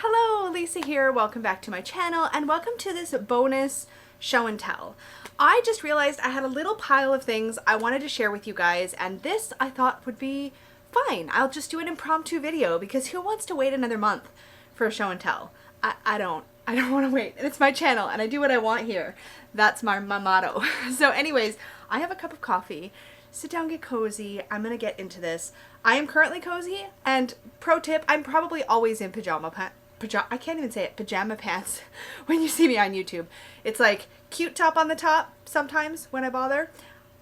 Hello, Lisa here. Welcome back to my channel and welcome to this bonus show and tell. I just realized I had a little pile of things I wanted to share with you guys, and this I thought would be fine. I'll just do an impromptu video because who wants to wait another month for a show and tell? I don't want to wait. And it's my channel and I do what I want here. That's my motto. So anyways, I have a cup of coffee. Sit down, get cozy. I'm gonna get into this. I am currently cozy, and pro tip, I'm probably always in pajama pants when you see me on YouTube. It's like cute top on the top sometimes when I bother.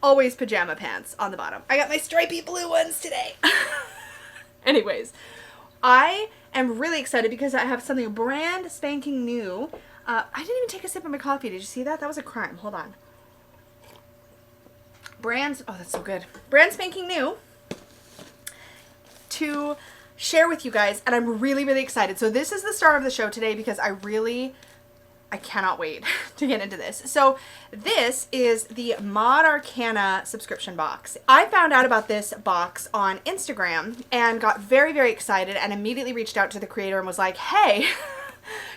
Always pajama pants on the bottom. I got my stripy blue ones today. Anyways, I am really excited because I have something brand spanking new. I didn't even take a sip of my coffee. Did you see that? That was a crime. Hold on. Oh, that's so good. Brand spanking new to share with you guys, and I'm really, really excited. So this is the star of the show today because I cannot wait to get into this. So this is the Mod Arcana subscription box. I found out about this box on Instagram and got very, very excited and immediately reached out to the creator and was like, hey,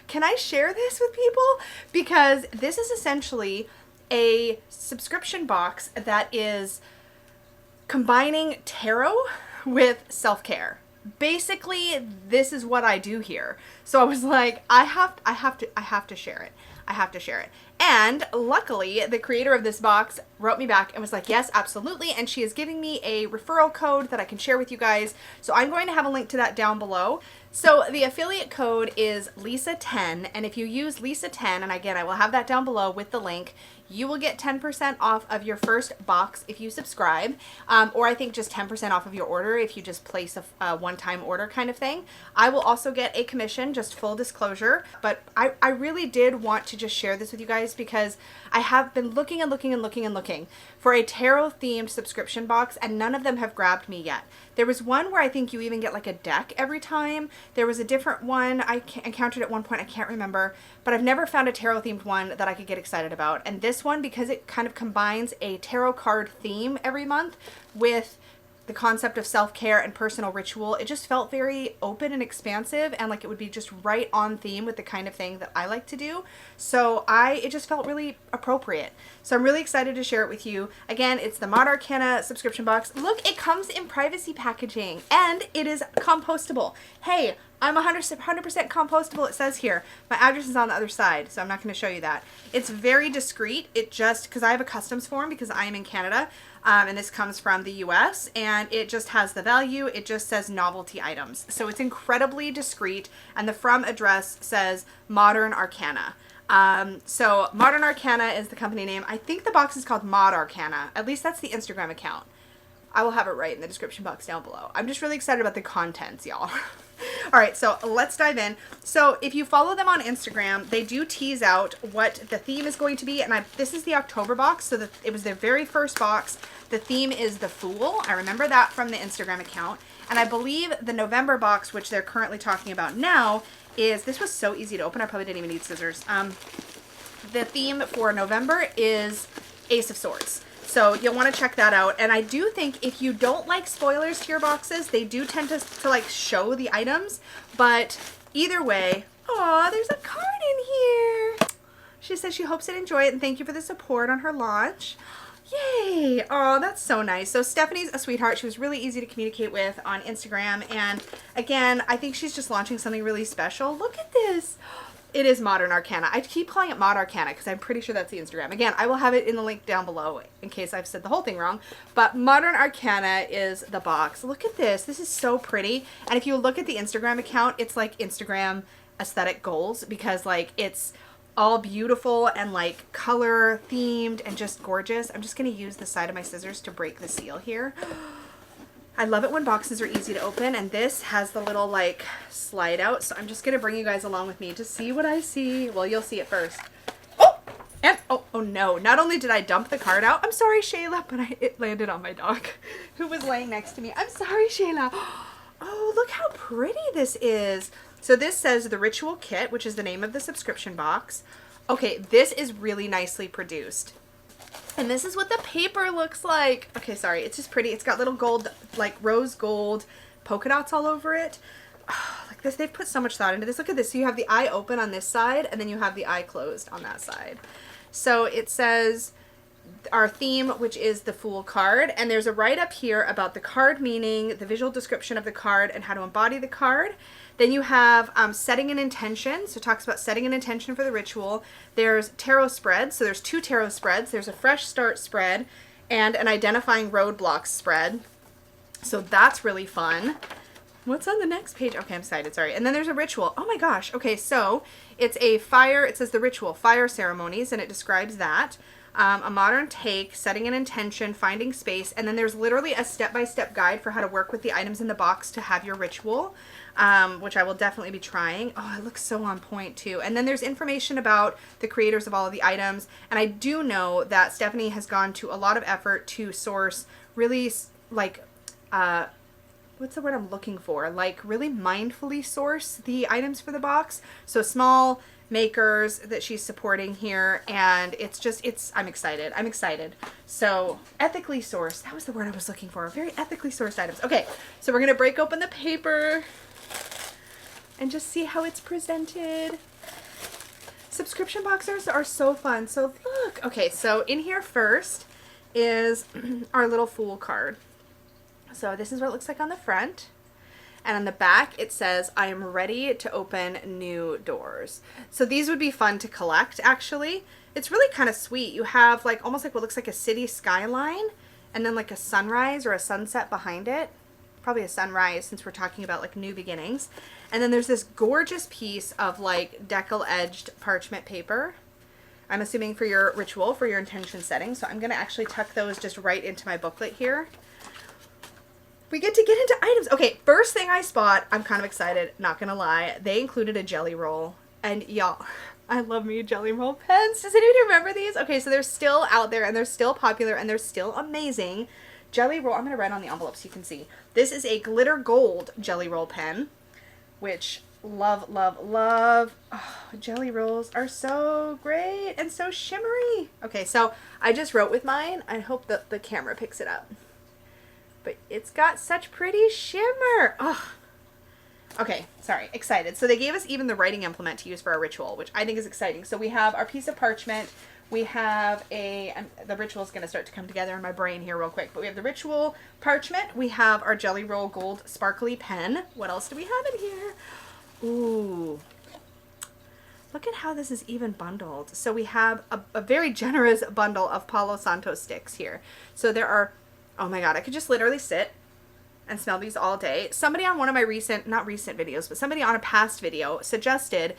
can I share this with people? Because this is essentially a subscription box that is combining tarot with self-care. Basically, this is what I do here. So I was like, I have to share it. I have to share it. And luckily, the creator of this box wrote me back and was like, yes, absolutely. And she is giving me a referral code that I can share with you guys. So I'm going to have a link to that down below. So the affiliate code is Lisa10. And if you use Lisa10, and again, I will have that down below with the link, you will get 10% off of your first box if you subscribe, or I think just 10% off of your order if you just place a one-time order kind of thing. I will also get a commission, just full disclosure, but I really did want to just share this with you guys because I have been looking and looking and looking and looking for a tarot-themed subscription box, and none of them have grabbed me yet. There was one where I think you even get like a deck every time. There was a different one I encountered at one point, I can't remember, but I've never found a tarot-themed one that I could get excited about. And this one, because it kind of combines a tarot card theme every month with the concept of self-care and personal ritual, it just felt very open and expansive and like it would be just right on theme with the kind of thing that I like to do. So it just felt really appropriate. So I'm really excited to share it with you. Again, it's the Mod Arcana subscription box. Look, it comes in privacy packaging and it is compostable. Hey, I'm 100% compostable, it says here. My address is on the other side, so I'm not going to show you that. It's very discreet. It just, because I have a customs form because I am in Canada, and this comes from the US, and it just has the value. It just says novelty items. So it's incredibly discreet, and the from address says Modern Arcana. So Modern Arcana is the company name. I think the box is called Mod Arcana. At least that's the Instagram account. I will have it right in the description box down below. I'm just really excited about the contents, y'all. All right, so let's dive in. So if you follow them on Instagram, they do tease out what the theme is going to be. And this is the October box, so it was their very first box. The theme is the Fool. I remember that from the Instagram account. And I believe the November box, which they're currently talking about now, this was so easy to open, I probably didn't even need scissors. The theme for November is Ace of Swords. So you'll want to check that out. And I do think if you don't like spoilers to your boxes, they do tend to like show the items. But either way, oh, there's a card in here. She says she hopes it enjoy it and thank you for the support on her launch. Yay! Oh, that's so nice. So Stephanie's a sweetheart. She was really easy to communicate with on Instagram. And again, I think she's just launching something really special. Look at this. It is Modern Arcana. I keep calling it Mod Arcana because I'm pretty sure that's the Instagram. Again, I will have it in the link down below in case I've said the whole thing wrong. But Modern Arcana is the box. Look at this. This is so pretty. And if you look at the Instagram account, it's like Instagram aesthetic goals because like it's all beautiful and like color themed and just gorgeous. I'm just going to use the side of my scissors to break the seal here. I love it when boxes are easy to open, and this has the little like slide out, so I'm just going to bring you guys along with me to see what I see. Well, you'll see it first. Oh! And oh no, not only did I dump the card out, I'm sorry Shayla, but it landed on my dog who was laying next to me. I'm sorry Shayla. Oh, look how pretty this is. So this says the Ritual Kit, which is the name of the subscription box. Okay, this is really nicely produced. And this is what the paper looks like. Okay, sorry, it's just pretty. It's got little gold, like rose gold polka dots all over it. like this, they've put so much thought into this. Look at this. So you have the eye open on this side, and then you have the eye closed on that side. So it says our theme, which is the Fool card, and there's a write-up here about the card meaning, the visual description of the card, and how to embody the card. Then you have setting an intention, so it talks about setting an intention for the ritual. There's tarot spreads, so there's 2 tarot spreads. There's a fresh start spread and an identifying roadblocks spread. So that's really fun. What's on the next page? Okay, I'm excited, sorry. And then there's a ritual. Oh my gosh. Okay, so it's a fire, it says the ritual, fire ceremonies, and it describes that. A modern take, setting an intention, finding space, and then there's literally a step-by-step guide for how to work with the items in the box to have your ritual, which I will definitely be trying. Oh, it looks so on point too. And then there's information about the creators of all of the items, and I do know that Stephanie has gone to a lot of effort to source really, like, what's the word I'm looking for? Like, really mindfully source the items for the box. So small makers that she's supporting here, and I'm excited. So ethically sourced, that was the word I was looking for. Very ethically sourced items. Okay, so we're gonna break open the paper and just see how it's presented. Subscription boxes are so fun. So look, okay, so in here first is our little Fool card. So this is what it looks like on the front. And on the back, it says, I am ready to open new doors. So these would be fun to collect, actually. It's really kind of sweet. You have like almost like what looks like a city skyline, and then like a sunrise or a sunset behind it. Probably a sunrise, since we're talking about like new beginnings. And then there's this gorgeous piece of like decal-edged parchment paper. I'm assuming for your ritual, for your intention setting. So I'm going to actually tuck those just right into my booklet here. We get to get into items. Okay, first thing I spot, I'm kind of excited, not gonna lie. They included a jelly roll. And y'all, I love me jelly roll pens. Does anybody remember these? Okay, so they're still out there and they're still popular and they're still amazing. Jelly roll, I'm gonna write on the envelope so you can see. This is a glitter gold jelly roll pen, which love, love, love. Oh, jelly rolls are so great and so shimmery. Okay, so I just wrote with mine. I hope that the camera picks it up. But it's got such pretty shimmer. Oh, okay, sorry, excited. So they gave us even the writing implement to use for our ritual, which I think is exciting. So we have our piece of parchment. We have the ritual is going to start to come together in my brain here real quick. But we have the ritual parchment. We have our jelly roll gold sparkly pen. What else do we have in here? Ooh, look at how this is even bundled. So we have a very generous bundle of Palo Santo sticks here. So there are, oh my God, I could just literally sit and smell these all day. Somebody on one of my not recent videos, but somebody on a past video suggested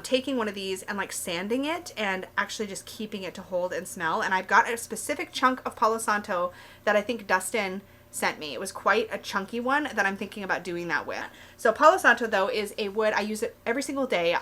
taking one of these and like sanding it and actually just keeping it to hold and smell. And I've got a specific chunk of Palo Santo that I think Dustin sent me. It was quite a chunky one that I'm thinking about doing that with. So Palo Santo though is a wood. I use it every single day.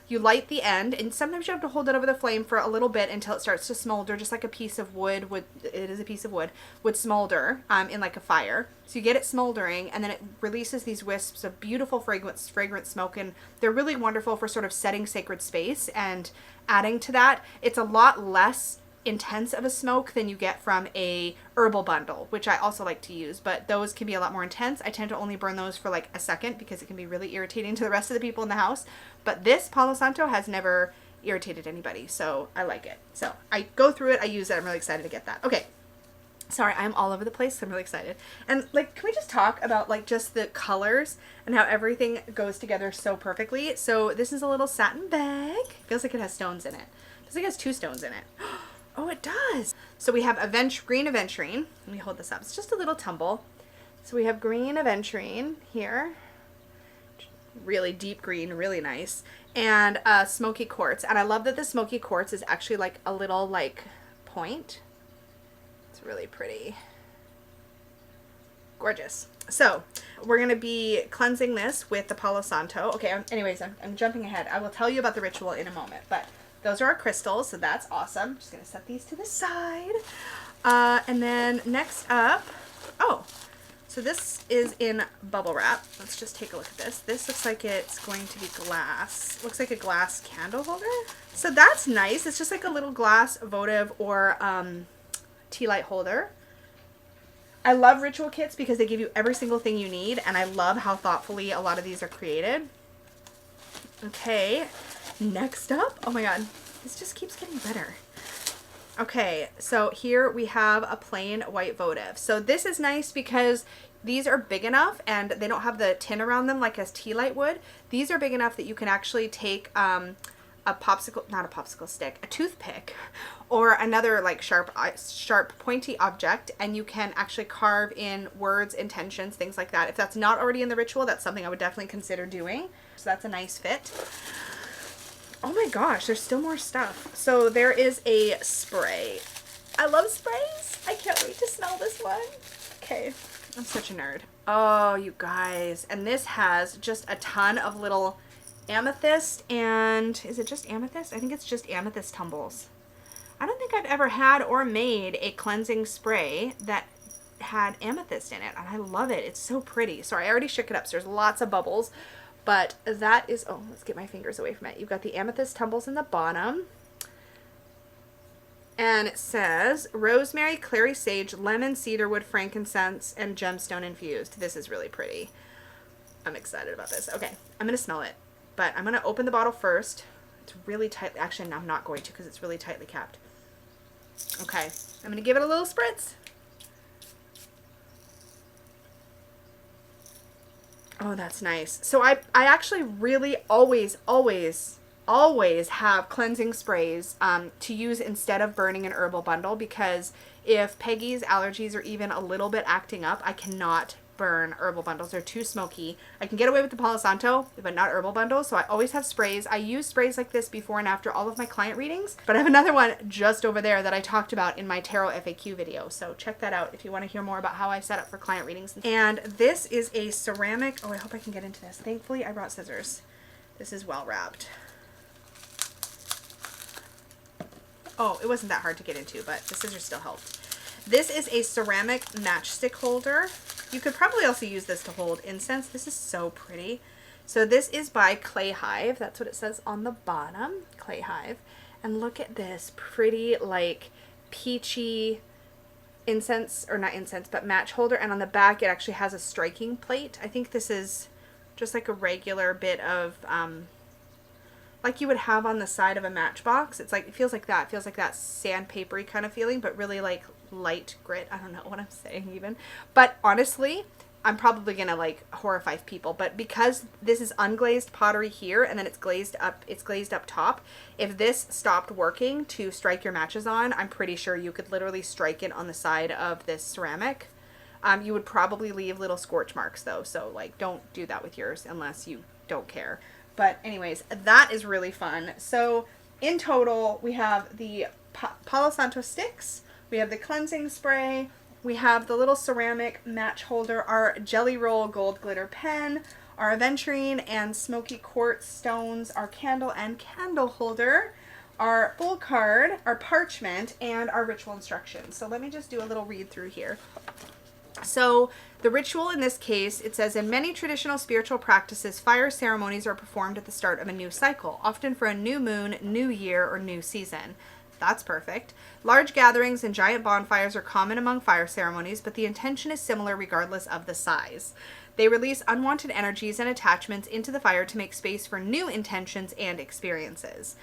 You light the end and sometimes you have to hold it over the flame for a little bit until it starts to smolder, just like a piece of wood would, it is a piece of wood, would smolder in like a fire. So you get it smoldering and then it releases these wisps of beautiful fragrant smoke, and they're really wonderful for sort of setting sacred space and adding to that. It's a lot less intense of a smoke than you get from a herbal bundle, which I also like to use, but those can be a lot more intense. I tend to only burn those for like a second because it can be really irritating to the rest of the people in the house. But this Palo Santo has never irritated anybody, so I like it. So I go through it, I use it, I'm really excited to get that. Okay, sorry, I'm all over the place, I'm really excited. And like, can we just talk about like just the colors and how everything goes together so perfectly? So this is a little satin bag. Feels like it has stones in it. Feels like it has 2 stones in it. Oh, it does. So we have green aventurine. Let me hold this up. It's just a little tumble. So we have green aventurine here. Really deep green, really nice. And smoky quartz. And I love that the smoky quartz is actually like a little like point. It's really pretty. Gorgeous. So we're going to be cleansing this with the Palo Santo. Okay, anyways, I'm jumping ahead. I will tell you about the ritual in a moment, but those are our crystals, so that's awesome. I'm just going to set these to the side. And then next up, oh, so this is in bubble wrap. Let's just take a look at this. This looks like it's going to be glass. Looks like a glass candle holder. So that's nice. It's just like a little glass votive or tea light holder. I love ritual kits because they give you every single thing you need, and I love how thoughtfully a lot of these are created. Okay, next up, oh my god, this just keeps getting better. Okay, so here we have a plain white votive. So this is nice because these are big enough and they don't have the tin around them like as tea light would. These are big enough that you can actually take a popsicle, not a popsicle stick, a toothpick or another like sharp pointy object, and you can actually carve in words, intentions, things like that. If that's not already in the ritual, that's something I would definitely consider doing. So that's a nice fit. Oh my gosh, there's still more stuff. So there is a spray. I love sprays. I can't wait to smell this one. Okay, I'm such a nerd. Oh, you guys. And this has just a ton of little amethyst and, is it just amethyst? I think it's just amethyst tumbles. I don't think I've ever had or made a cleansing spray that had amethyst in it. And I love it. It's so pretty. Sorry, I already shook it up, so there's lots of bubbles. But that is, oh, let's get my fingers away from it. You've got the amethyst tumbles in the bottom. And it says rosemary, clary sage, lemon, cedarwood, frankincense, and gemstone infused. This is really pretty. I'm excited about this. Okay, I'm going to smell it. But I'm going to open the bottle first. It's really tight. Actually, no, I'm not going to because it's really tightly capped. Okay, I'm going to give it a little spritz. Oh, that's nice. So I actually really always have cleansing sprays to use instead of burning an herbal bundle, because if Peggy's allergies are even a little bit acting up, I cannot burn herbal bundles. They're too smoky. I can get away with the Palo Santo, but not herbal bundles. So I always have sprays. I use sprays like this before and after all of my client readings, but I have another one just over there that I talked about in my tarot FAQ video. So check that out if you want to hear more about how I set up for client readings. And this is a ceramic. Oh, I hope I can get into this. Thankfully, I brought scissors. This is well wrapped. Oh, it wasn't that hard to get into, but the scissors still helped. This is a ceramic matchstick holder. You could probably also use this to hold incense. This is so pretty. So this is by Clay Hive. That's what it says on the bottom, Clay Hive. And look at this pretty, like, peachy incense, or not incense, but match holder. And on the back, it actually has a striking plate. I think this is just like a regular bit of, like you would have on the side of a matchbox. It's like, it feels like that. It feels like that sandpapery kind of feeling, but really like light grit. I don't know what I'm saying even. But honestly, I'm probably gonna like horrify people. But because this is unglazed pottery here, and then it's glazed up top, if this stopped working to strike your matches on, I'm pretty sure you could literally strike it on the side of this ceramic. You would probably leave little scorch marks though. So like, don't do that with yours unless you don't care. But anyways, that is really fun. So in total, we have the Palo Santo sticks, we have the cleansing spray, we have the little ceramic match holder, our Jelly Roll gold glitter pen, our aventurine and smoky quartz stones, our candle and candle holder, our full card, our parchment, and our ritual instructions. So let me just do a little read through here. So the ritual in this case, it says, in many traditional spiritual practices, fire ceremonies are performed at the start of a new cycle, often for a new moon, new year, or new season. That's perfect. Large gatherings and giant bonfires are common among fire ceremonies, but the intention is similar regardless of the size. They release unwanted energies and attachments into the fire to make space for new intentions and experiences.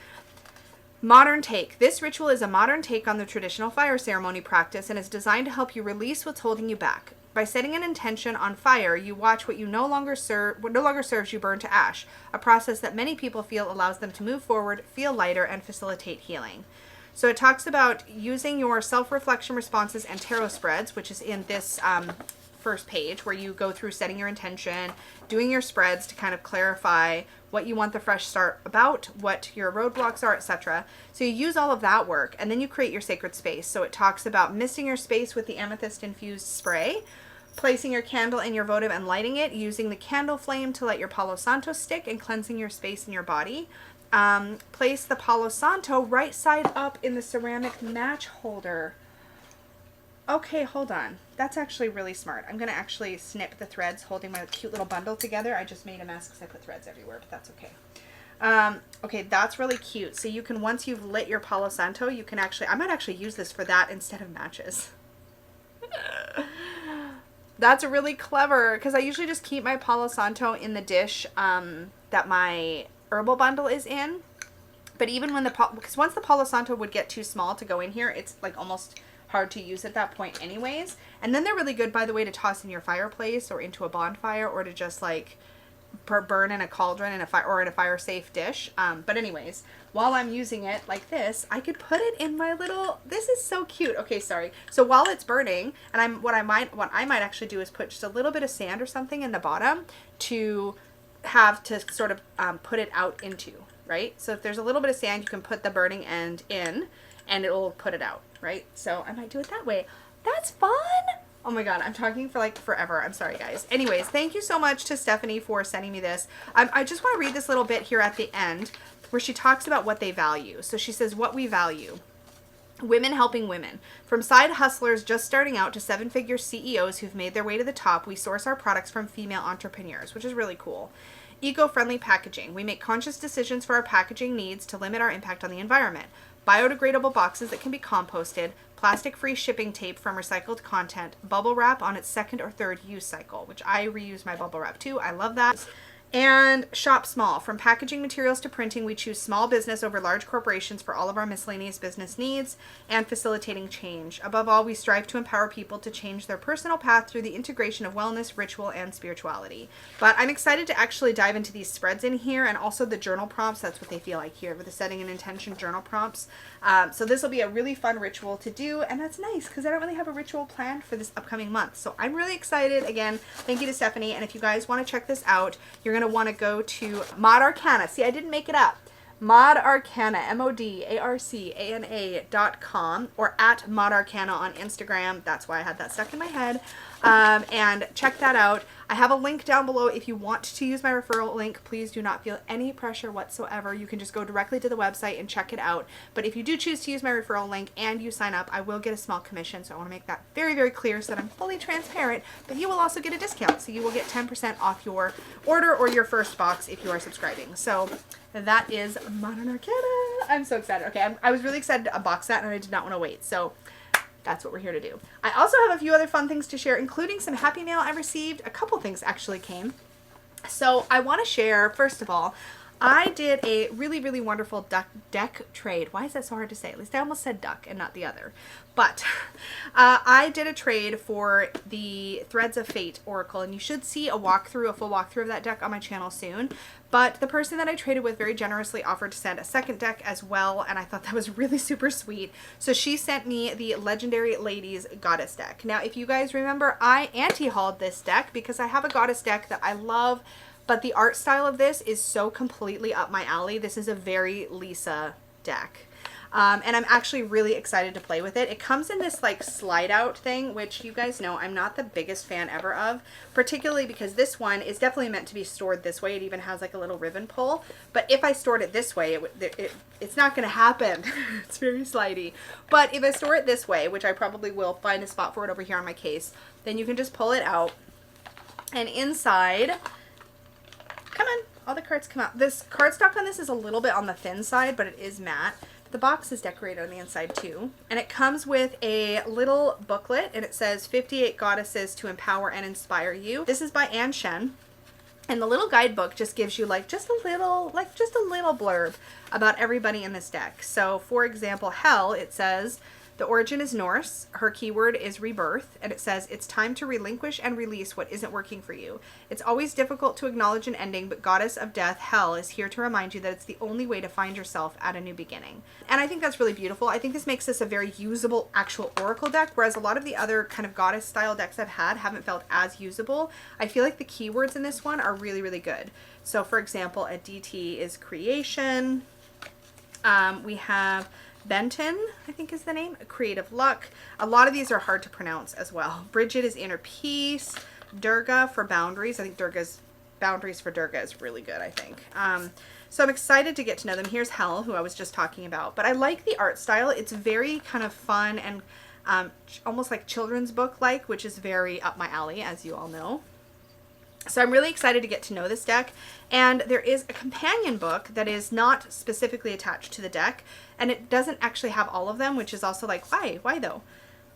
Modern take. This ritual is a modern take on the traditional fire ceremony practice and is designed to help you release what's holding you back. By setting an intention on fire, you watch what no longer serves you burn to ash, a process that many people feel allows them to move forward, feel lighter, and facilitate healing. So it talks about using your self-reflection responses and tarot spreads, which is in this first page, where you go through setting your intention, doing your spreads to kind of clarify what you want the fresh start about, what your roadblocks are, etc. So you use all of that work, and then you create your sacred space. So it talks about misting your space with the amethyst infused spray, placing your candle in your votive and lighting it, using the candle flame to light your Palo Santo stick, and cleansing your space in your body. Place the Palo Santo right side up in the ceramic match holder. Okay, hold on. That's actually really smart. I'm going to actually snip the threads holding my cute little bundle together. I just made a mess because I put threads everywhere, but that's okay. Okay, that's really cute. So you can, once you've lit your Palo Santo, you can actually, I might actually use this for that instead of matches. That's really clever, because I usually just keep my Palo Santo in the dish that my herbal bundle is in. But even when because once the Palo Santo would get too small to go in here, it's like almost hard to use at that point anyways. And then they're really good, by the way, to toss in your fireplace or into a bonfire, or to just like burn in a cauldron in a fire, or in a fire safe dish. But anyways, while I'm using it like this, I could put it in my little, this is so cute. Okay, sorry. So while it's burning, and what I might actually do is put just a little bit of sand or something in the bottom to have to sort of put it out into, right? So if there's a little bit of sand, you can put the burning end in and it will put it out, right? So I might do it that way. That's fun. Oh my god, I'm talking for like forever. I'm sorry, guys. Anyways, thank you so much to Stephanie for sending me this. I just want to read this little bit here at the end where she talks about what they value. So she says, what we value. Women helping women. From side hustlers just starting out to seven-figure CEOs who've made their way to the top, we source our products from female entrepreneurs, which is really cool. Eco-friendly packaging. We make conscious decisions for our packaging needs to limit our impact on the environment. Biodegradable boxes that can be composted, plastic-free shipping tape from recycled content, bubble wrap on its second or third use cycle, which I reuse my bubble wrap too. I love that. And shop small. From packaging materials to printing, we choose small business over large corporations for all of our miscellaneous business needs and facilitating change. Above all, we strive to empower people to change their personal path through the integration of wellness, ritual, and spirituality. But I'm excited to actually dive into these spreads in here, and also the journal prompts. That's what they feel like here with the setting an intention journal prompts. So this will be a really fun ritual to do, and that's nice because I don't really have a ritual planned for this upcoming month. So I'm really excited. Again, thank you to Stephanie, and if you guys want to check this out, you're going to want to go to Mod Arcana. See, I didn't make it up. Mod Arcana, MODARCANA.com, or at Mod Arcana on Instagram. That's why I had that stuck in my head. And check that out. I have a link down below. If you want to use my referral link, please do not feel any pressure whatsoever. You can just go directly to the website and check it out. But if you do choose to use my referral link and you sign up, I will get a small commission. So I want to make that very, very clear so that I'm fully transparent. But you will also get a discount. So you will get 10% off your order or your first box if you are subscribing. So that is Modern Arcana. I'm so excited. Okay, I was really excited to unbox that, and I did not want to wait. So that's what we're here to do. I also have a few other fun things to share, including some happy mail I received. A couple things actually came. So I want to share, first of all, I did a really, really wonderful deck trade. Why is that so hard to say? At least I almost said duck and not the other. But I did a trade for the Threads of Fate Oracle, and you should see a full walkthrough of that deck on my channel soon. But the person that I traded with very generously offered to send a second deck as well, and I thought that was really super sweet. So she sent me the Legendary Ladies Goddess deck. Now, if you guys remember, I anti-hauled this deck because I have a goddess deck that I love, but the art style of this is so completely up my alley. This is a very Lisa deck. And I'm actually really excited to play with it. It comes in this like slide out thing, which you guys know I'm not the biggest fan ever of, particularly because this one is definitely meant to be stored this way. It even has like a little ribbon pull, but if I stored it this way, it's not going to happen. It's very slidey. But if I store it this way, which I probably will find a spot for it over here on my case, then you can just pull it out, and inside, come on, all the cards come out. This cardstock on this is a little bit on the thin side, but it is matte. The box is decorated on the inside too, and it comes with a little booklet, and it says 58 Goddesses to Empower and Inspire You. This is by Anne Shen, and the little guidebook just gives you just a little blurb about everybody in this deck. So for example, Hel, it says, the origin is Norse, her keyword is rebirth, and it says, it's time to relinquish and release what isn't working for you. It's always difficult to acknowledge an ending, but Goddess of Death, Hel, is here to remind you that it's the only way to find yourself at a new beginning. And I think that's really beautiful. I think this makes this a very usable actual oracle deck, whereas a lot of the other kind of goddess style decks I've had haven't felt as usable. I feel like the keywords in this one are really, really good. So for example, a DT is creation. We have Benton, I think is the name, creative luck. A lot of these are hard to pronounce as well. Bridget is inner peace. Durga for boundaries. I think boundaries for Durga is really good, I think. So I'm excited to get to know them. Here's Hel, who I was just talking about. But I like the art style. It's very kind of fun and almost like children's book-like, which is very up my alley, as you all know. So I'm really excited to get to know this deck, and there is a companion book that is not specifically attached to the deck, and it doesn't actually have all of them, which is also like, why though?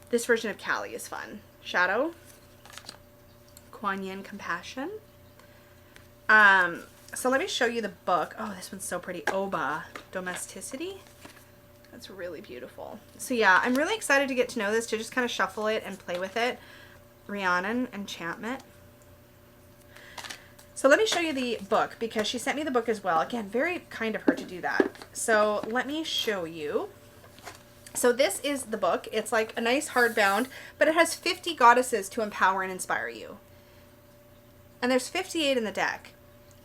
This version of Callie is fun. Shadow, Kuan Yin Compassion. So let me show you the book. Oh, this one's so pretty. Oba, Domesticity. That's really beautiful. So yeah, I'm really excited to get to know this, to just kind of shuffle it and play with it. Rhiannon, Enchantment. So let me show you the book, because she sent me the book as well. Again, very kind of her to do that. So let me show you. So this is the book. It's like a nice hardbound, but it has 50 goddesses to empower and inspire you. And there's 58 in the deck.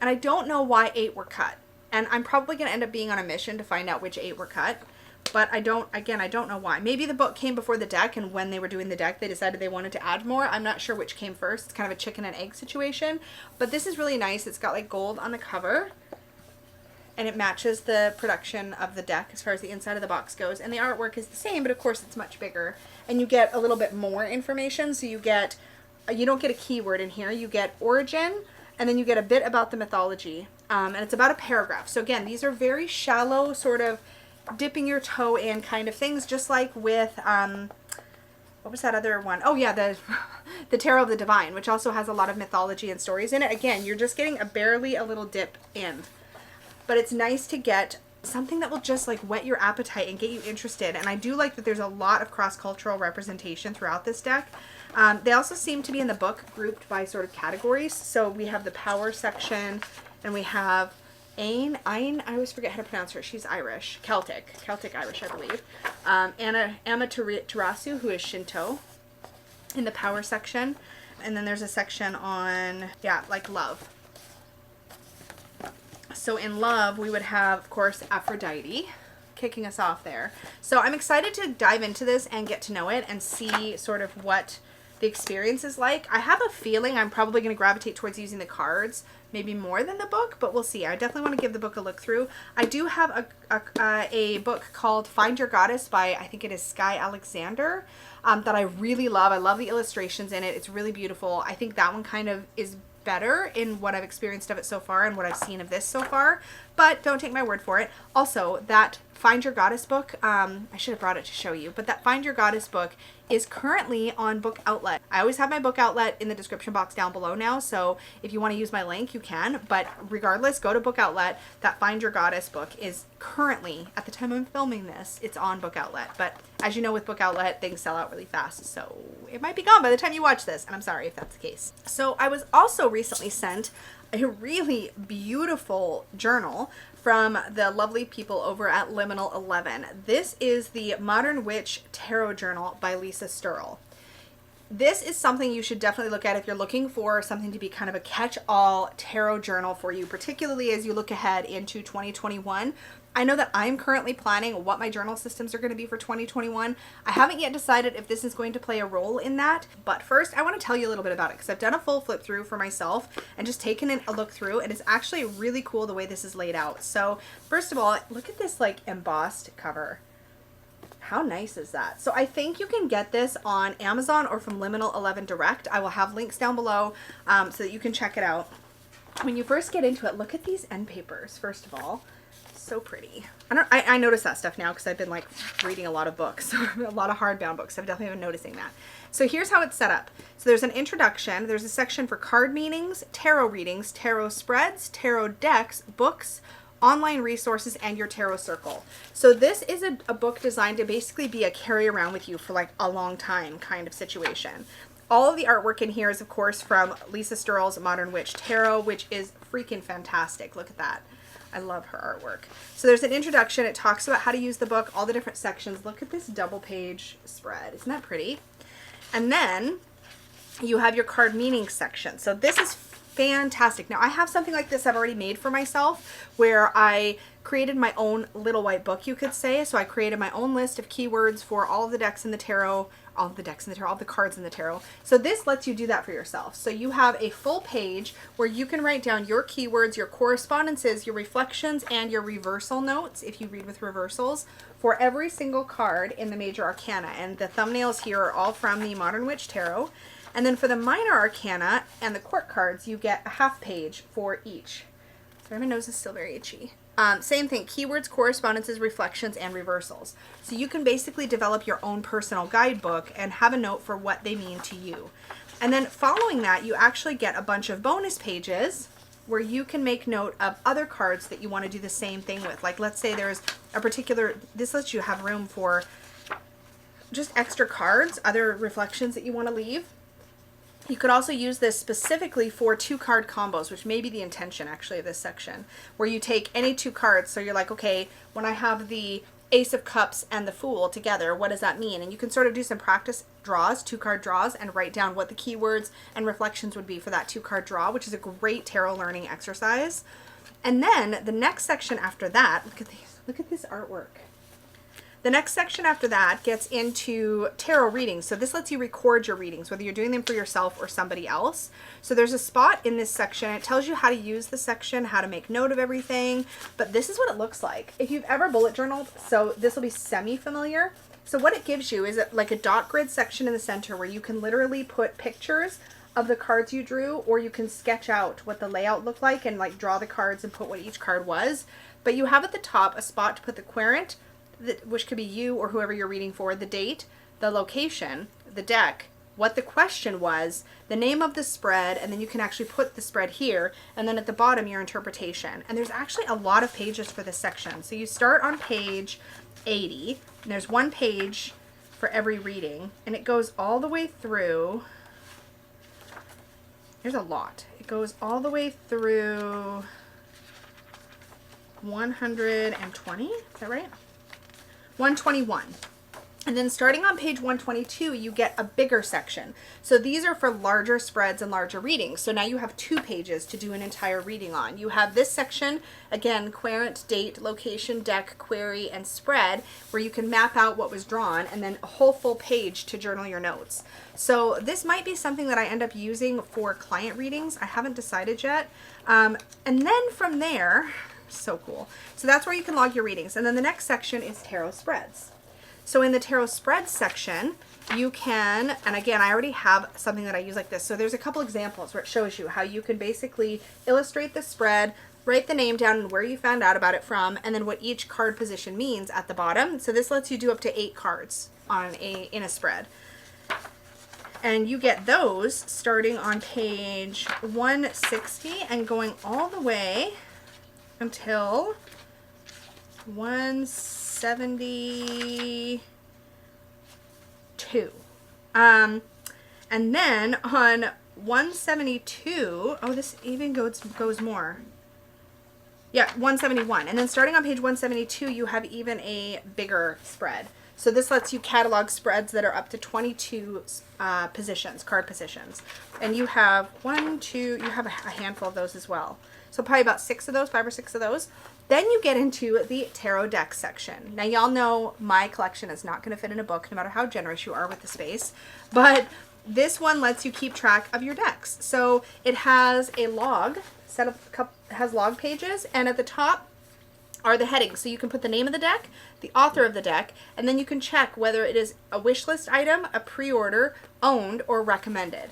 And I don't know why 8 were cut. And I'm probably going to end up being on a mission to find out which 8 were cut. But I don't know why. Maybe the book came before the deck, and when they were doing the deck, they decided they wanted to add more. I'm not sure which came first. It's kind of a chicken and egg situation. But this is really nice. It's got like gold on the cover, and it matches the production of the deck as far as the inside of the box goes. And the artwork is the same, but of course it's much bigger. And you get a little bit more information. So you don't get a keyword in here. You get origin, and then you get a bit about the mythology. And it's about a paragraph. So again, these are very shallow, sort of dipping your toe in kind of things, just like with what was that other one? Oh yeah, the Tarot of the Divine, which also has a lot of mythology and stories in it. Again, you're just getting barely a little dip in, but it's nice to get something that will just like whet your appetite and get you interested. And I do like that there's a lot of cross-cultural representation throughout this deck. They also seem to be in the book grouped by sort of categories. So we have the power section, and we have Ain, I always forget how to pronounce her. She's Irish, Celtic Irish, I believe. Amaterasu, who is Shinto, in the power section. And then there's a section on, yeah, like love. So in love, we would have, of course, Aphrodite kicking us off there. So I'm excited to dive into this and get to know it and see sort of what the experience is like. I have a feeling I'm probably going to gravitate towards using the cards maybe more than the book, but we'll see. I definitely want to give the book a look through. I do have a book called Find Your Goddess by, I think it is Sky Alexander, that I really love. I love the illustrations in it. It's really beautiful. I think that one kind of is better in what I've experienced of it so far and what I've seen of this so far, but don't take my word for it. Also, that Find Your Goddess book, I should have brought it to show you, but that Find Your Goddess book is currently on Book Outlet. I always have my Book Outlet in the description box down below now, so if you want to use my link, you can, but regardless, go to Book Outlet. That Find Your Goddess book is currently, at the time I'm filming this, it's on Book Outlet, but as you know, with Book Outlet, things sell out really fast, so it might be gone by the time you watch this, and I'm sorry if that's the case. So I was also recently sent a really beautiful journal from the lovely people over at Liminal 11. This is the Modern Witch Tarot Journal by Lisa Sterl. This is something you should definitely look at if you're looking for something to be kind of a catch-all tarot journal for you, particularly as you look ahead into 2021. I know that I'm currently planning what my journal systems are going to be for 2021. I haven't yet decided if this is going to play a role in that, but first I want to tell you a little bit about it because I've done a full flip through for myself and just taken a look through, and it's actually really cool the way this is laid out. So first of all, look at this like embossed cover. How nice is that? So I think you can get this on Amazon or from Liminal 11 Direct. I will have links down below so that you can check it out. When you first get into it, look at these end papers, first of all. So pretty. I notice that stuff now because I've been like reading a lot of books, a lot of hardbound books. I've definitely been noticing that. So here's how it's set up. So there's an introduction. There's a section for card meanings, tarot readings, tarot spreads, tarot decks, books, online resources, and your tarot circle. So this is a book designed to basically be a carry around with you for like a long time kind of situation. All of the artwork in here is of course from Lisa Sterl's Modern Witch Tarot, which is freaking fantastic. Look at that. I love her artwork. So there's an introduction. It talks about how to use the book, all the different sections. Look at this double page spread. Isn't that pretty? And then you have your card meaning section. So this is fantastic. Now I have something like this I've already made for myself where I created my own little white book, you could say. So I created my own list of keywords for all of the decks in the tarot, all the cards in the tarot. So this lets you do that for yourself. So you have a full page where you can write down your keywords, your correspondences, your reflections, and your reversal notes, if you read with reversals, for every single card in the major arcana. And the thumbnails here are all from the Modern Witch Tarot. And then for the minor arcana and the court cards, you get a half page for each. Sorry, my nose is still very itchy. Same thing, keywords, correspondences, reflections, and reversals. So you can basically develop your own personal guidebook and have a note for what they mean to you. And then following that, you actually get a bunch of bonus pages where you can make note of other cards that you want to do the same thing with. Like, let's say there's a particular, this lets you have room for just extra cards, other reflections that you want to leave. You could also use this specifically for 2-card combos, which may be the intention actually of this section, where you take any 2 cards. So you're like, okay, when I have the Ace of Cups and the Fool together, what does that mean? And you can sort of do some practice draws, 2-card draws, and write down what the keywords and reflections would be for that 2-card draw, which is a great tarot learning exercise. And then the next section after that, look at this artwork. The next section after that gets into tarot readings. So this lets you record your readings, whether you're doing them for yourself or somebody else. So there's a spot in this section. It tells you how to use the section, how to make note of everything. But this is what it looks like. If you've ever bullet journaled, so this will be semi-familiar. So what it gives you is like a dot grid section in the center where you can literally put pictures of the cards you drew, or you can sketch out what the layout looked like and like draw the cards and put what each card was. But you have at the top a spot to put the querent, which could be you or whoever you're reading for, the date, the location, the deck, what the question was, the name of the spread, and then you can actually put the spread here, and then at the bottom your interpretation. And there's actually a lot of pages for this section. So you start on page 80, and there's 1 page for every reading, and it goes all the way through. There's a lot. It goes all the way through 120, is that right? 121. And then starting on page 122, you get a bigger section. So these are for larger spreads and larger readings. So now you have 2 pages to do an entire reading on. You have this section, again, querent, date, location, deck, query, and spread, where you can map out what was drawn, and then a whole full page to journal your notes. So this might be something that I end up using for client readings. I haven't decided yet. And then from there, so cool. So that's where you can log your readings. And then the next section is tarot spreads. So in the tarot spreads section, you can, and again, I already have something that I use like this. So there's a couple examples where it shows you how you can basically illustrate the spread, write the name down and where you found out about it from, and then what each card position means at the bottom. So this lets you do up to 8 cards in a spread. And you get those starting on page 160 and going all the way until 172. And then on 172, oh, this even goes more. Yeah, 171. And then starting on page 172, you have even a bigger spread. So this lets you catalog spreads that are up to 22 positions, card positions. And you have you have a handful of those as well. So probably about 6 of those, 5 or 6 of those. Then you get into the tarot deck section. Now y'all know my collection is not going to fit in a book, no matter how generous you are with the space. But this one lets you keep track of your decks. So it has a log, has log pages, and at the top are the headings. So you can put the name of the deck, the author of the deck, and then you can check whether it is a wish list item, a pre-order, owned, or recommended.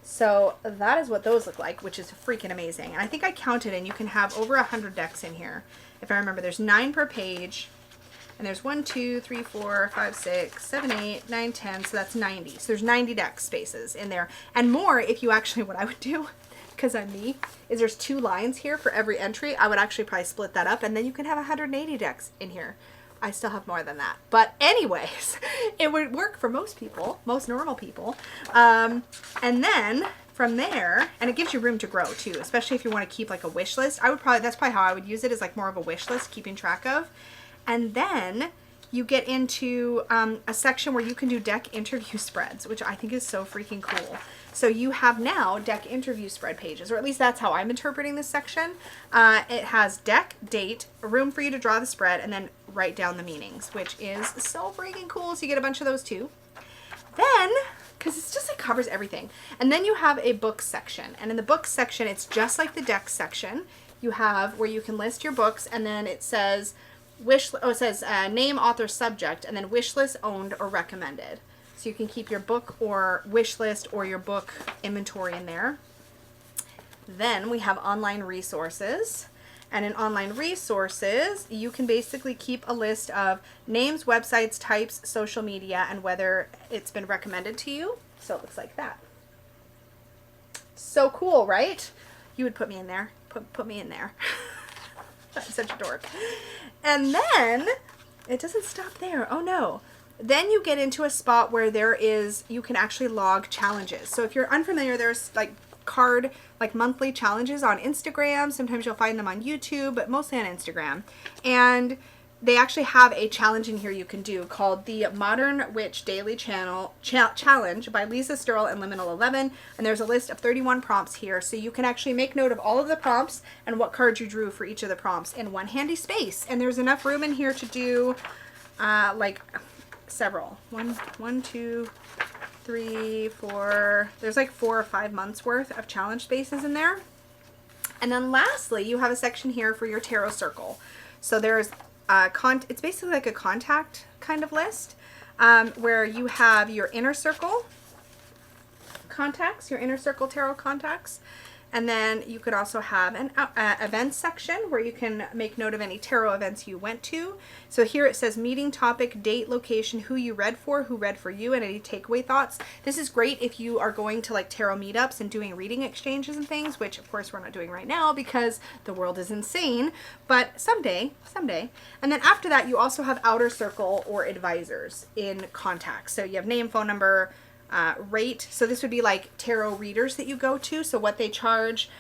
So that is what those look like, which is freaking amazing. And I think I counted, and you can have over 100 decks in here. If I remember, there's 9 per page, and there's 1, 2, 3, 4, 5, 6, 7, 8, 9, 10, so that's 90. So there's 90 deck spaces in there. And more if you actually, what I would do, because I'm me, is there's 2 lines here for every entry. I would actually probably split that up, and then you can have 180 decks in here. I still have more than that. But anyways, it would work for most people, most normal people. And then from there, and it gives you room to grow too, especially if you want to keep like a wish list. That's probably how I would use it, is like more of a wish list, keeping track of. And then you get into a section where you can do deck interview spreads, which I think is so freaking cool. So you have now deck interview spread pages, or at least that's how I'm interpreting this section. It has deck, date, a room for you to draw the spread, and then write down the meanings, which is so freaking cool. So you get a bunch of those too. Then, because it's just, it covers everything. And then you have a book section. And in the book section, it's just like the deck section. You have where you can list your books, and then it says it says name, author, subject, and then wish list, owned, or recommended. So you can keep your book or wish list or your book inventory in there. Then we have online resources. And in online resources, you can basically keep a list of names, websites, types, social media, and whether it's been recommended to you. So it looks like that. So cool, right? You would put me in there. Put me in there. I'm such a dork. And then it doesn't stop there. Oh no. Then you get into a spot where you can actually log challenges. So if you're unfamiliar, there's like monthly challenges on Instagram. Sometimes you'll find them on YouTube, but mostly on Instagram. And they actually have a challenge in here you can do called the Modern Witch Daily Challenge by Lisa Sterl and Liminal 11. And there's a list of 31 prompts here. So you can actually make note of all of the prompts and what cards you drew for each of the prompts in one handy space. And there's enough room in here to do like several. One, two, 3, 4. There's like 4 or 5 months worth of challenge spaces in there. And then lastly, you have a section here for your tarot circle. So there's it's basically like a contact kind of list where you have your inner circle contacts, your inner circle tarot contacts. And then you could also have an events section where you can make note of any tarot events you went to. So here it says meeting, topic, date, location, who you read for, who read for you, and any takeaway thoughts. This is great if you are going to like tarot meetups and doing reading exchanges and things, which of course we're not doing right now because the world is insane, but someday. And then after that, you also have outer circle or advisors in contacts. So you have name, phone number, rate. So this would be like tarot readers that you go to. So what they charge,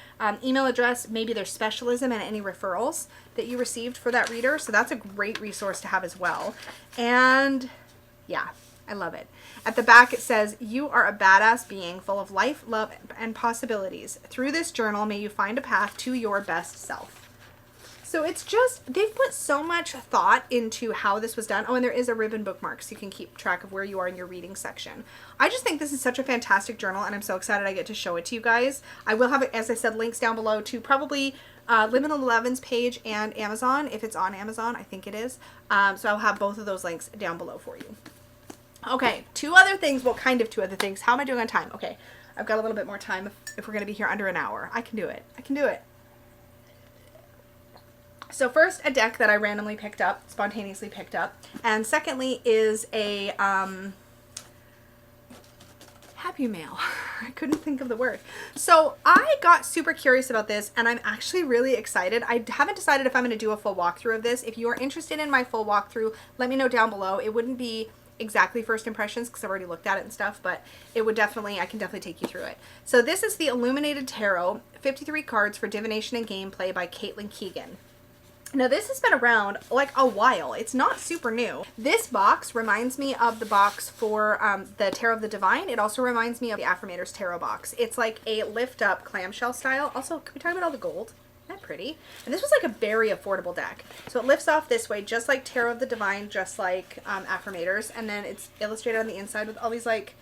email address, maybe their specialism, and any referrals that you received for that reader. So that's a great resource to have as well. And yeah, I love it. At the back it says, you are a badass being full of life, love, and possibilities. Through this journal, may you find a path to your best self. So it's just, they've put so much thought into how this was done. Oh, and there is a ribbon bookmark so you can keep track of where you are in your reading section. I just think this is such a fantastic journal, and I'm so excited I get to show it to you guys. I will have, as I said, links down below to probably Liminal 11's page and Amazon, if it's on Amazon. I think it is. So I'll have both of those links down below for you. Okay, 2 other things. Well, kind of 2 other things. How am I doing on time? Okay, I've got a little bit more time if we're going to be here under an hour. I can do it. I can do it. So first, a deck that I randomly picked up, spontaneously picked up. And secondly is a happy mail. I couldn't think of the word. So I got super curious about this, and I'm actually really excited. I haven't decided if I'm going to do a full walkthrough of this. If you are interested in my full walkthrough, let me know down below. It wouldn't be exactly first impressions because I've already looked at it and stuff, but it would definitely, I can definitely take you through it. So this is the Illuminated Tarot, 53 cards for divination and gameplay by Caitlin Keegan. Now this has been around like a while. It's not super new. This box reminds me of the box for the Tarot of the Divine. It also reminds me of the Affirmator's Tarot box. It's like a lift up clamshell style. Also, can we talk about all the gold? Isn't that pretty? And this was like a very affordable deck. So it lifts off this way, just like Tarot of the Divine, just like Affirmators. And then it's illustrated on the inside with all these like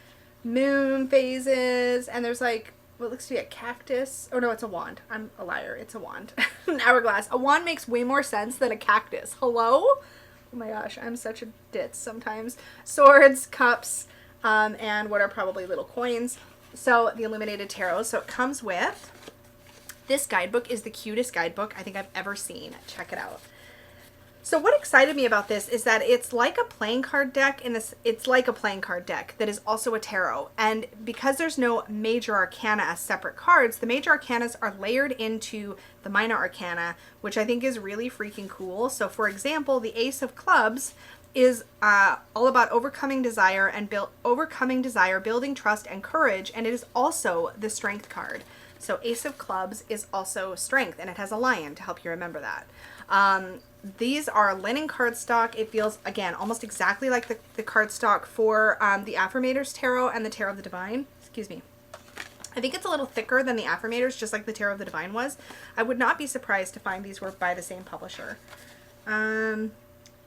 moon phases. And there's like what looks to be a cactus. Oh no, it's a wand. I'm a liar. It's a wand. An hourglass. A wand makes way more sense than a cactus. Hello? Oh my gosh, I'm such a ditz sometimes. Swords, cups, and what are probably little coins. So the Illuminated Tarot. So it comes with, this guidebook is the cutest guidebook I think I've ever seen. Check it out. So what excited me about this is that it's like a playing card deck it's like a playing card deck that is also a tarot. And because there's no major arcana as separate cards, the major arcanas are layered into the minor arcana, which I think is really freaking cool. So for example, the Ace of Clubs is all about overcoming desire and building trust and courage, and it is also the Strength card. So Ace of Clubs is also strength, and it has a lion to help you remember that. These are linen cardstock. It feels, again, almost exactly like the cardstock for the Affirmator's Tarot and the Tarot of the Divine. Excuse me. I think it's a little thicker than the Affirmators, just like the Tarot of the Divine was. I would not be surprised to find these were by the same publisher.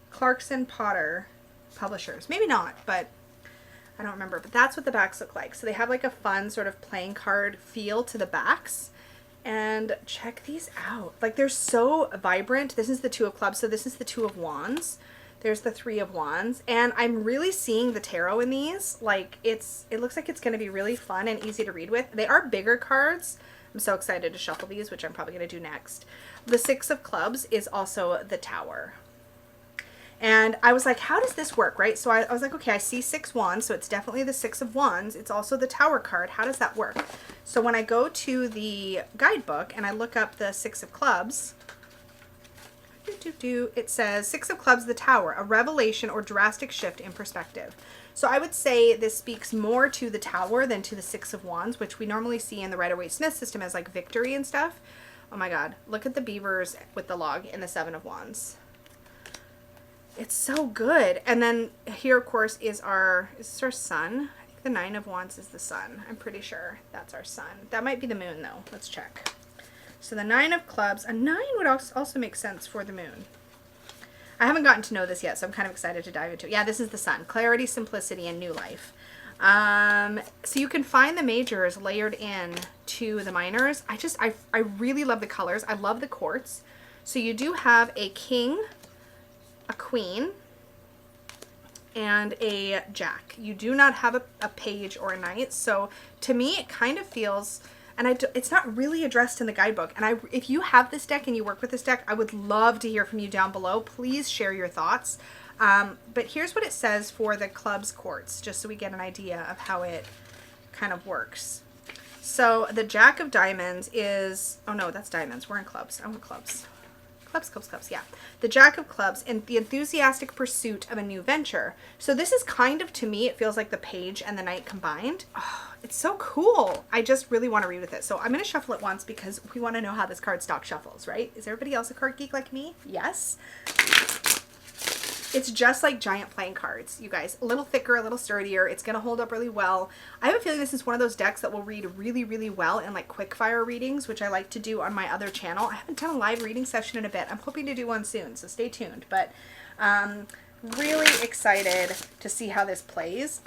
Clarkson Potter Publishers. Maybe not, but I don't remember. But that's what the backs look like. So they have like a fun sort of playing card feel to the backs. And check these out. Like, they're so vibrant. This is the Two of Clubs, so this is the Two of Wands. There's the Three of Wands. And I'm really seeing the tarot in these. Like, it looks like it's going to be really fun and easy to read with. They are bigger cards. I'm so excited to shuffle these, which I'm probably going to do next. The Six of Clubs is also the Tower. And I was like, how does this work, right? So I was like, okay, I see 6 wands, so it's definitely the 6 of wands. It's also the Tower card. How does that work? So when I go to the guidebook and I look up the 6 of clubs, it says 6 of clubs, the Tower, a revelation or drastic shift in perspective. So I would say this speaks more to the Tower than to the 6 of wands, which we normally see in the Rider-Waite-Smith system as like victory and stuff. Oh my God, look at the beavers with the log in the 7 of wands. It's so good. And then here, of course, is this our sun? I think the 9 of wands is the sun. I'm pretty sure that's our sun. That might be the moon, though. Let's check. So the 9 of clubs. A 9 would also make sense for the moon. I haven't gotten to know this yet, so I'm kind of excited to dive into it. Yeah, this is the sun. Clarity, simplicity, and new life. So you can find the majors layered in to the minors. I really love the colors. I love the quartz. So you do have a king, a queen, and a jack. You do not have a page or a knight. So to me, it kind of feels, and it's not really addressed in the guidebook. And if you have this deck and you work with this deck, I would love to hear from you down below. Please share your thoughts. But here's what it says for the clubs quartz, just so we get an idea of how it kind of works. So the Jack of Diamonds is, oh no, that's diamonds. We're in clubs. I want clubs. Clubs, yeah. The Jack of Clubs and the enthusiastic pursuit of a new venture. So this is kind of, to me, it feels like the page and the knight combined. Oh, it's so cool. I just really want to read with it. So I'm going to shuffle it once because we want to know how this cardstock shuffles, right? Is everybody else a card geek like me? Yes. It's just like giant playing cards, you guys. A little thicker, a little sturdier. It's going to hold up really well. I have a feeling this is one of those decks that will read really, really well in like quick fire readings, which I like to do on my other channel. I haven't done a live reading session in a bit. I'm hoping to do one soon, so stay tuned. But really excited to see how this plays.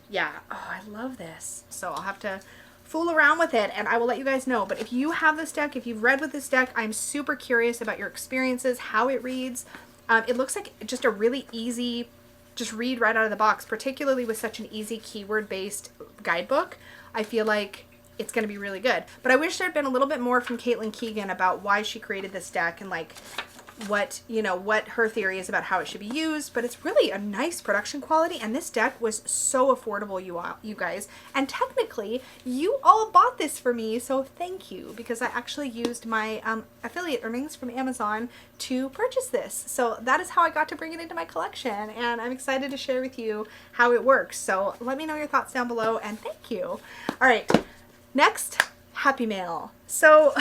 Yeah, oh, I love this. So I'll have to fool around with it and I will let you guys know. But if you have this deck, if you've read with this deck, I'm super curious about your experiences, how it reads. It looks like just a really easy, just read right out of the box, particularly with such an easy keyword-based guidebook. I feel like it's going to be really good. But I wish there had been a little bit more from Caitlin Keegan about why she created this deck and like what her theory is about how it should be used. But it's really a nice production quality, and this deck was so affordable, you guys. And technically, you all bought this for me, so thank you, because I actually used my affiliate earnings from Amazon to purchase this. So that is how I got to bring it into my collection, and I'm excited to share with you how it works. So let me know your thoughts down below, and thank you. All right, next, Happy Mail. So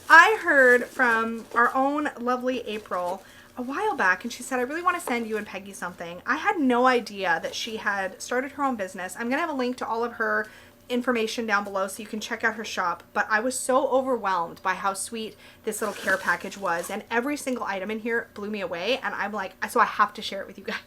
I heard from our own lovely April a while back, and she said, I really want to send you and Peggy something. I had no idea that she had started her own business. I'm going to have a link to all of her information down below so you can check out her shop, but I was so overwhelmed by how sweet this little care package was, and every single item in here blew me away, and I'm like, so I have to share it with you guys.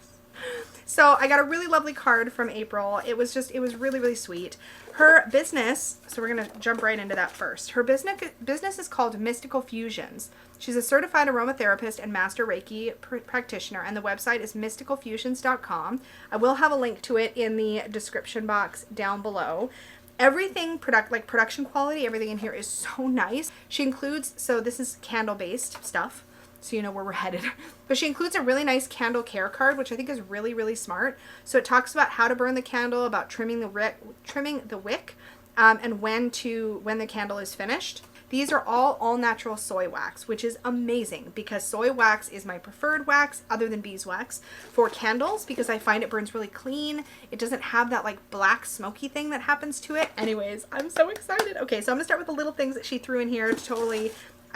So I got a really lovely card from April. It was really, really sweet. Her business, so we're going to jump right into that first. Her business is called Mystical Fusions. She's a certified aromatherapist and master Reiki practitioner, and the website is mysticalfusions.com. I will have a link to it in the description box down below. Everything production quality, everything in here is so nice. She includes, so this is candle-based stuff, so you know where we're headed. But she includes a really nice candle care card, which I think is really, really smart. So it talks about how to burn the candle, about trimming the wick, and when the candle is finished. These are all natural soy wax, which is amazing because soy wax is my preferred wax other than beeswax for candles because I find it burns really clean. It doesn't have that like black smoky thing that happens to it. Anyways, I'm so excited. Okay, so I'm gonna start with the little things that she threw in here to totally,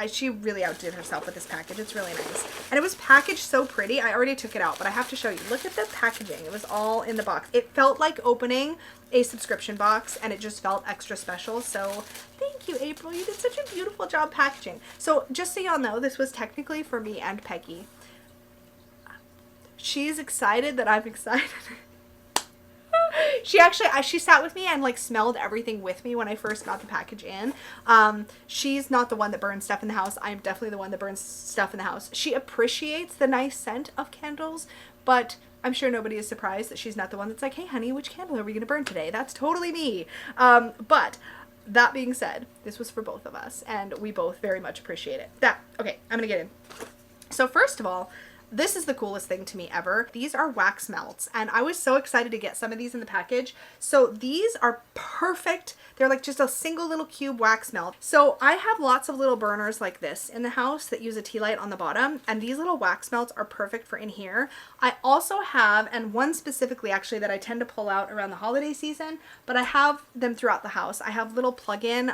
she really outdid herself with this package. It's really nice. And it was packaged so pretty. I already took it out, but I have to show you. Look at the packaging. It was all in the box. It felt like opening a subscription box, and it just felt extra special. So thank you, April. You did such a beautiful job packaging. So just so y'all know, this was technically for me and Peggy. She's excited that I'm excited. She sat with me and like smelled everything with me when I first got the package in. She's not the one that burns stuff in the house. I'm definitely the one that burns stuff in the house. She appreciates the nice scent of candles, but I'm sure nobody is surprised that she's not the one that's like, hey honey, which candle are we gonna burn today? That's totally me. But that being said, this was for both of us and we both very much appreciate it. Okay, I'm gonna get in. So first of all, This is the coolest thing to me ever. These are wax melts, and I was so excited to get some of these in the package. So these are perfect. They're like just a single little cube wax melt. So I have lots of little burners like this in the house that use a tea light on the bottom, and these little wax melts are perfect for in here. I also have, and one specifically actually that I tend to pull out around the holiday season, but I have them throughout the house. I have little plug-in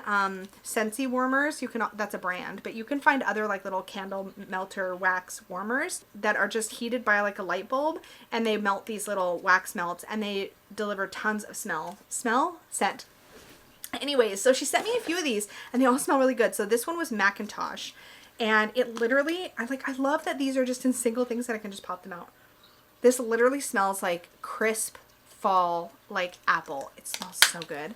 Scentsy warmers. You can, that's a brand, but you can find other like little candle melter wax warmers that are just heated by like a light bulb, and they melt these little wax melts, and they deliver tons of scent. Anyways, so she sent me a few of these, and they all smell really good. So this one was Macintosh, and it literally, I love that these are just in single things that I can just pop them out. This literally smells like crisp fall, like apple. It smells so good.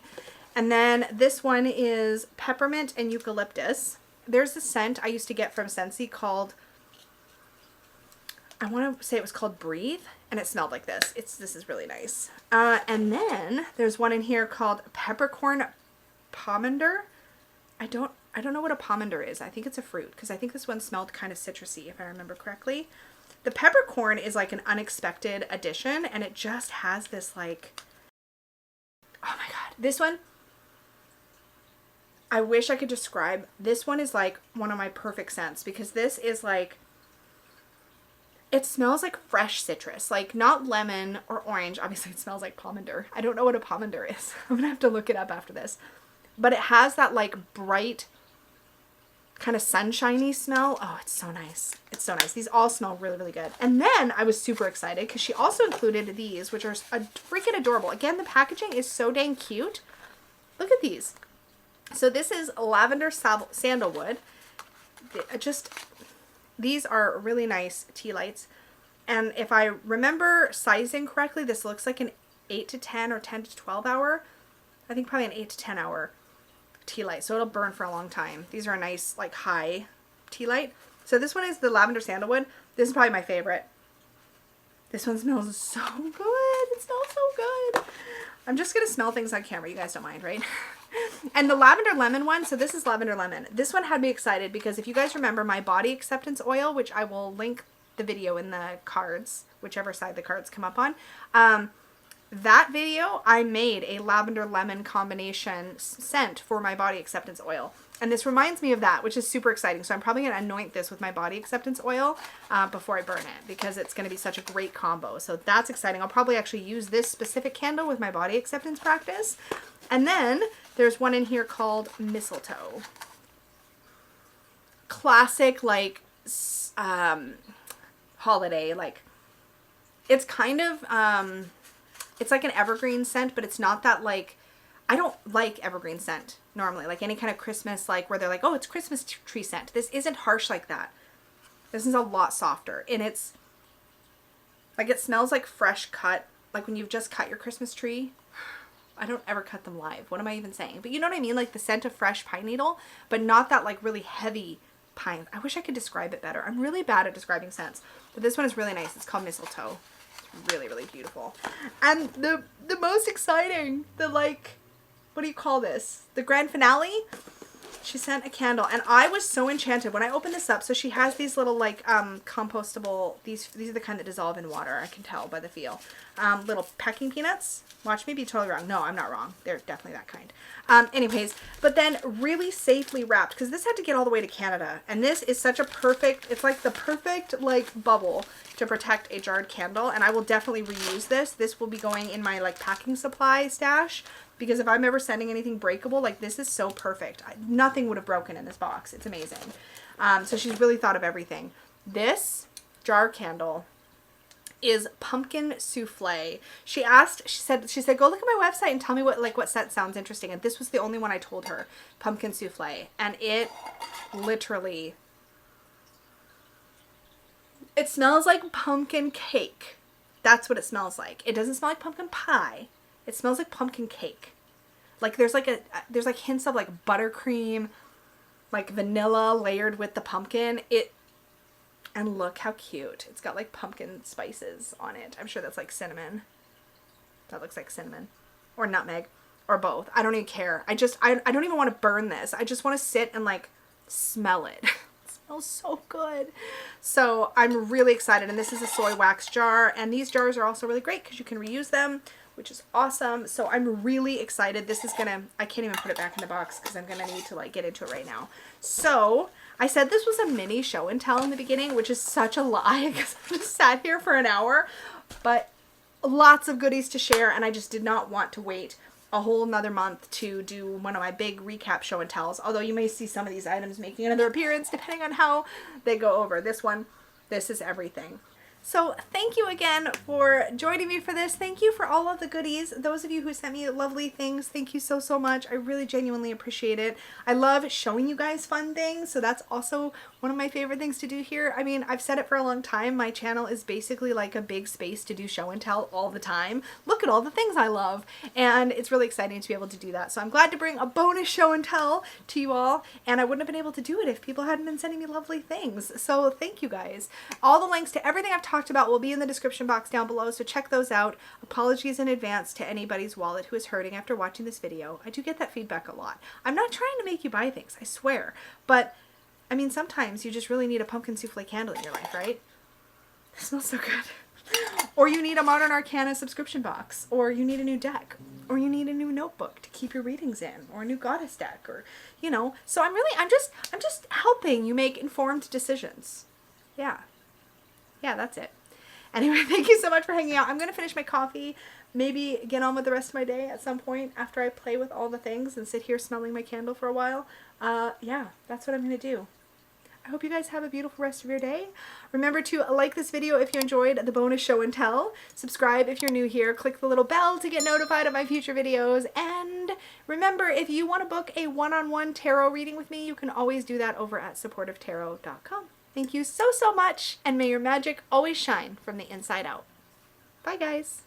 And then this one is peppermint and eucalyptus. There's a scent I used to get from Scentsy called, I want to say it was called Breathe, and it smelled like this. This is really nice. And then there's one in here called Peppercorn Pomander. I don't know what a pomander is. I think it's a fruit, because I think this one smelled kind of citrusy, if I remember correctly. The peppercorn is like an unexpected addition, and it just has this like, oh my god, this one, I wish I could describe. This one is like one of my perfect scents, because this is like, it smells like fresh citrus, like not lemon or orange. Obviously it smells like pomander. I don't know what a pomander is. I'm gonna have to look it up after this. But it has that like bright kind of sunshiny smell. Oh, it's so nice. It's so nice. These all smell really, really good. And then I was super excited because she also included these, which are freaking adorable. Again, the packaging is so dang cute. Look at these. So this is Lavender Sandalwood. These are really nice tea lights. And if I remember sizing correctly, this looks like an 8 to 10 or 10 to 12 hour. I think probably an 8 to 10 hour tea light. So it'll burn for a long time. These are a nice like high tea light. So this one is the Lavender Sandalwood. This is probably my favorite. This one smells so good. It smells so good. I'm just going to smell things on camera. You guys don't mind, right? And the Lavender Lemon one, so this is Lavender Lemon. This one had me excited because if you guys remember my body acceptance oil, which I will link the video in the cards, whichever side the cards come up on, that video, I made a Lavender Lemon combination scent for my body acceptance oil. And this reminds me of that, which is super exciting. So I'm probably going to anoint this with my body acceptance oil before I burn it, because it's going to be such a great combo. So that's exciting. I'll probably actually use this specific candle with my body acceptance practice. And then there's one in here called Mistletoe. Classic, like, holiday, like, it's kind of, it's like an evergreen scent, but it's not that, like, I don't like evergreen scent normally, like any kind of Christmas, like where they're like, oh, it's Christmas tree scent. This isn't harsh like that. This is a lot softer, and it's like, it smells like fresh cut, like when you've just cut your Christmas tree. I don't ever cut them live. What am I even saying? But you know what I mean? Like the scent of fresh pine needle, but not that like really heavy pine. I wish I could describe it better. I'm really bad at describing scents, but this one is really nice. It's called Mistletoe. It's really, really beautiful. And the most exciting, the like, what do you call this? The grand finale? She sent a candle, and I was so enchanted when I opened this up. So she has these little like compostable, these are the kind that dissolve in water. I can tell by the feel. Little packing peanuts. Watch me be totally wrong. No, I'm not wrong. They're definitely that kind. Anyways, but then really safely wrapped, because this had to get all the way to Canada, and this is such a perfect, it's like the perfect like bubble to protect a jarred candle. And I will definitely reuse this. This will be going in my like packing supply stash, because if I'm ever sending anything breakable, like this is so perfect. Nothing would have broken in this box. It's amazing. So she's really thought of everything. This jar candle is pumpkin souffle. She said, go look at my website and tell me what scent sounds interesting. And this was the only one I told her, pumpkin souffle. And it literally, it smells like pumpkin cake. That's what it smells like. It doesn't smell like pumpkin pie. It smells like pumpkin cake. Like there's like hints of like buttercream, like vanilla layered with the pumpkin. And look how cute. It's got like pumpkin spices on it. I'm sure that's like cinnamon. That looks like cinnamon or nutmeg or both. I don't even care. I don't even want to burn this. I just want to sit and like smell it. smells so good. So I'm really excited, and this is a soy wax jar, and these jars are also really great because you can reuse them, which is awesome. So I'm really excited. This is gonna, I can't even put it back in the box because I'm gonna need to like get into it right now. So I said this was a mini show and tell in the beginning, which is such a lie because I just sat here for an hour, but lots of goodies to share, and I just did not want to wait a whole another month to do one of my big recap show and tells, although you may see some of these items making another appearance depending on how they go over. This one, this is everything. So thank you again for joining me for this. Thank you for all of the goodies. Those of you who sent me lovely things, thank you so much. I really genuinely appreciate it. I love showing you guys fun things, so that's also one of my favorite things to do here. I mean, I've said it for a long time. My channel is basically like a big space to do show and tell all the time. Look at all the things I love, and it's really exciting to be able to do that. So I'm glad to bring a bonus show and tell to you all, and I wouldn't have been able to do it if people hadn't been sending me lovely things. So thank you guys. All the links to everything I've talked about will be in the description box down below, so check those out. Apologies in advance to anybody's wallet who is hurting after watching this video. I do get that feedback a lot. I'm not trying to make you buy things, I swear, but I mean, sometimes you just really need a pumpkin souffle candle in your life, right? It smells so good. Or you need a Modern Arcana subscription box, or you need a new deck, or you need a new notebook to keep your readings in, or a new goddess deck, or, you know. So I'm just helping you make informed decisions. Yeah, that's it. Anyway, thank you so much for hanging out. I'm going to finish my coffee, maybe get on with the rest of my day at some point after I play with all the things and sit here smelling my candle for a while. Yeah, that's what I'm going to do. I hope you guys have a beautiful rest of your day. Remember to like this video if you enjoyed the bonus show and tell. Subscribe if you're new here. Click the little bell to get notified of my future videos. And remember, if you want to book a one-on-one tarot reading with me, you can always do that over at supportivetarot.com. Thank you so much, and may your magic always shine from the inside out. Bye, guys.